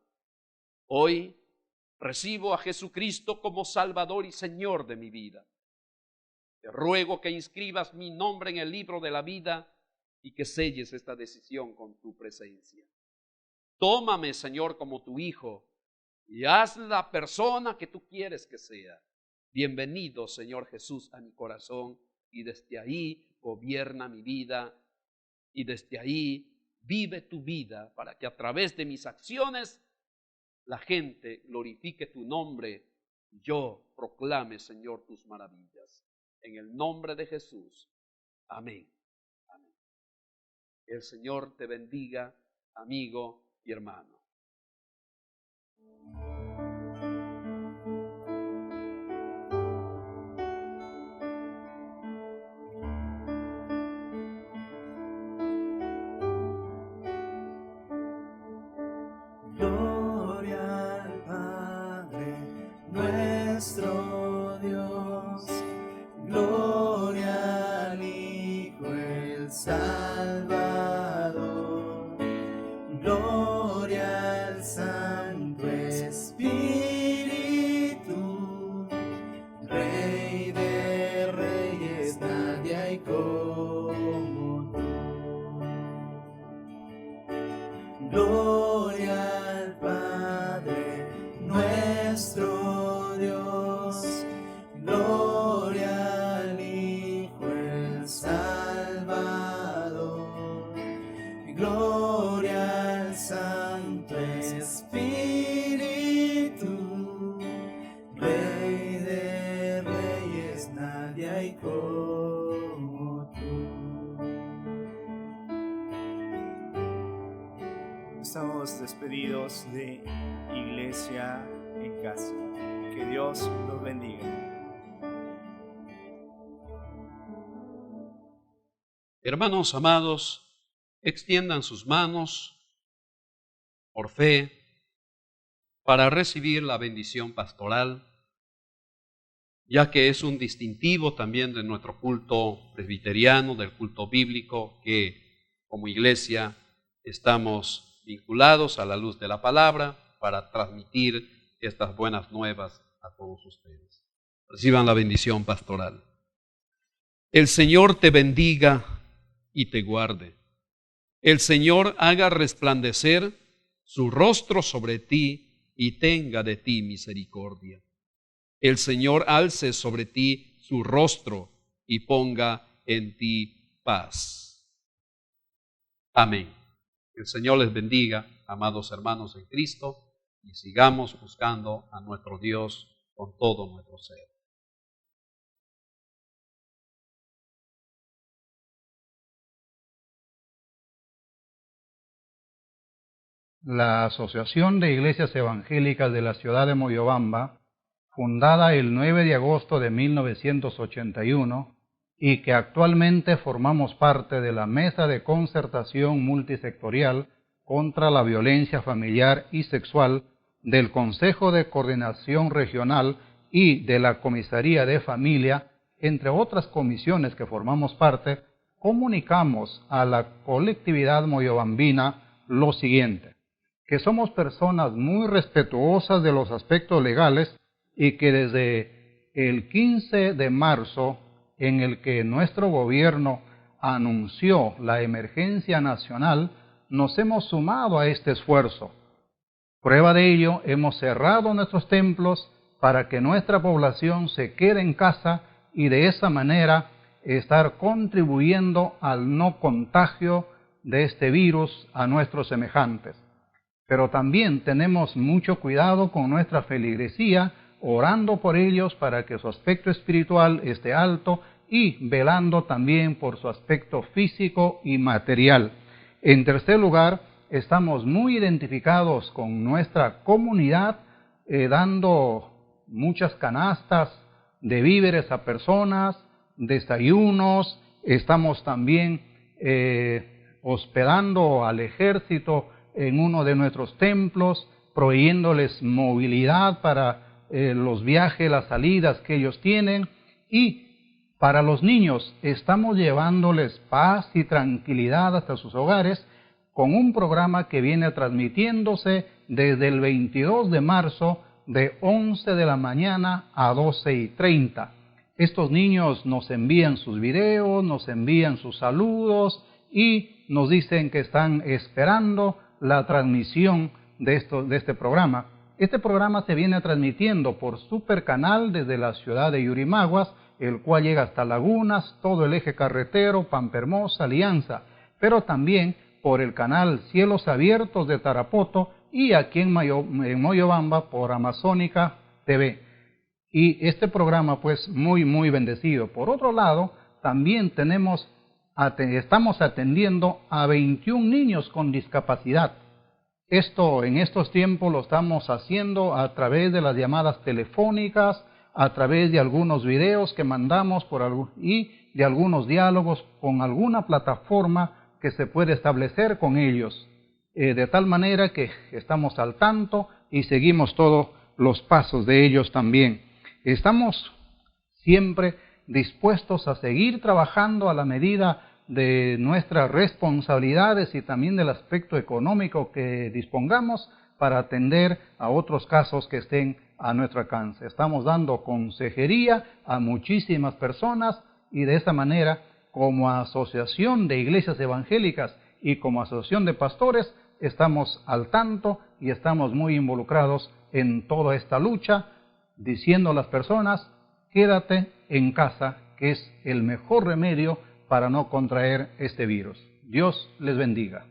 hoy recibo a Jesucristo como Salvador y Señor de mi vida. Te ruego que inscribas mi nombre en el libro de la vida y que selles esta decisión con tu presencia. Tómame, Señor, como tu Hijo y haz la persona que tú quieres que sea. Bienvenido, Señor Jesús, a mi corazón, y desde ahí gobierna mi vida y desde ahí vive tu vida para que a través de mis acciones la gente glorifique tu nombre y yo proclame, Señor, tus maravillas. En el nombre de Jesús. Amén. Amén. El Señor te bendiga, amigo y hermano. Gloria al Padre nuestro Dios, gloria al Hijo el Salvador, gloria al Santo Espíritu, como tú. Gloria al Padre, nuestro Dios. Gloria al Hijo, el Salvador. Gloria al Santo Espíritu. Rey de reyes, nadie hay como tú. Estamos despedidos de Iglesia en Casa. Que Dios los bendiga. Hermanos amados, extiendan sus manos por fe para recibir la bendición pastoral, ya que es un distintivo también de nuestro culto presbiteriano, del culto bíblico, que como iglesia estamos vinculados a la luz de la palabra para transmitir estas buenas nuevas a todos ustedes. Reciban la bendición pastoral. El Señor te bendiga y te guarde. El Señor haga resplandecer su rostro sobre ti y tenga de ti misericordia. El Señor alce sobre ti su rostro y ponga en ti paz. Amén. El Señor les bendiga, amados hermanos en Cristo, y sigamos buscando a nuestro Dios con todo nuestro ser. La Asociación de Iglesias Evangélicas de la ciudad de Moyobamba, fundada el 9 de agosto de 1981 y que actualmente formamos parte de la Mesa de Concertación Multisectorial contra la Violencia Familiar y Sexual del Consejo de Coordinación Regional y de la Comisaría de Familia, entre otras comisiones que formamos parte, comunicamos a la colectividad moyobambina lo siguiente: que somos personas muy respetuosas de los aspectos legales y que desde el 15 de marzo, en el que nuestro gobierno anunció la emergencia nacional, nos hemos sumado a este esfuerzo. Prueba de ello, hemos cerrado nuestros templos para que nuestra población se quede en casa y de esa manera estar contribuyendo al no contagio de este virus a nuestros semejantes. Pero también tenemos mucho cuidado con nuestra feligresía, orando por ellos para que su aspecto espiritual esté alto y velando también por su aspecto físico y material. En tercer lugar, estamos muy identificados con nuestra comunidad, dando muchas canastas de víveres a personas, desayunos, estamos también hospedando al ejército en uno de nuestros templos, proveyéndoles movilidad para los viajes, las salidas que ellos tienen, y para los niños estamos llevándoles paz y tranquilidad hasta sus hogares con un programa que viene transmitiéndose desde el 22 de marzo de 11 de la mañana a 12:30. Estos niños nos envían sus videos, nos envían sus saludos y nos dicen que están esperando la transmisión de este programa. Este programa se viene transmitiendo por Supercanal desde la ciudad de Yurimaguas, el cual llega hasta Lagunas, todo el eje carretero, Pampermosa, Alianza, pero también por el canal Cielos Abiertos de Tarapoto y aquí en Moyobamba por Amazónica TV. Y este programa pues muy bendecido. Por otro lado, también estamos atendiendo a 21 niños con discapacidad. Esto en estos tiempos lo estamos haciendo a través de las llamadas telefónicas, a través de algunos videos que mandamos y de algunos diálogos con alguna plataforma que se puede establecer con ellos. De tal manera que estamos al tanto y seguimos todos los pasos de ellos también. Estamos siempre dispuestos a seguir trabajando a la medida de nuestras responsabilidades y también del aspecto económico que dispongamos para atender a otros casos que estén a nuestro alcance. Estamos dando consejería a muchísimas personas y de esa manera como asociación de iglesias evangélicas y como asociación de pastores, estamos al tanto y estamos muy involucrados en toda esta lucha, diciendo a las personas, quédate en casa, que es el mejor remedio para no contraer este virus. Dios les bendiga.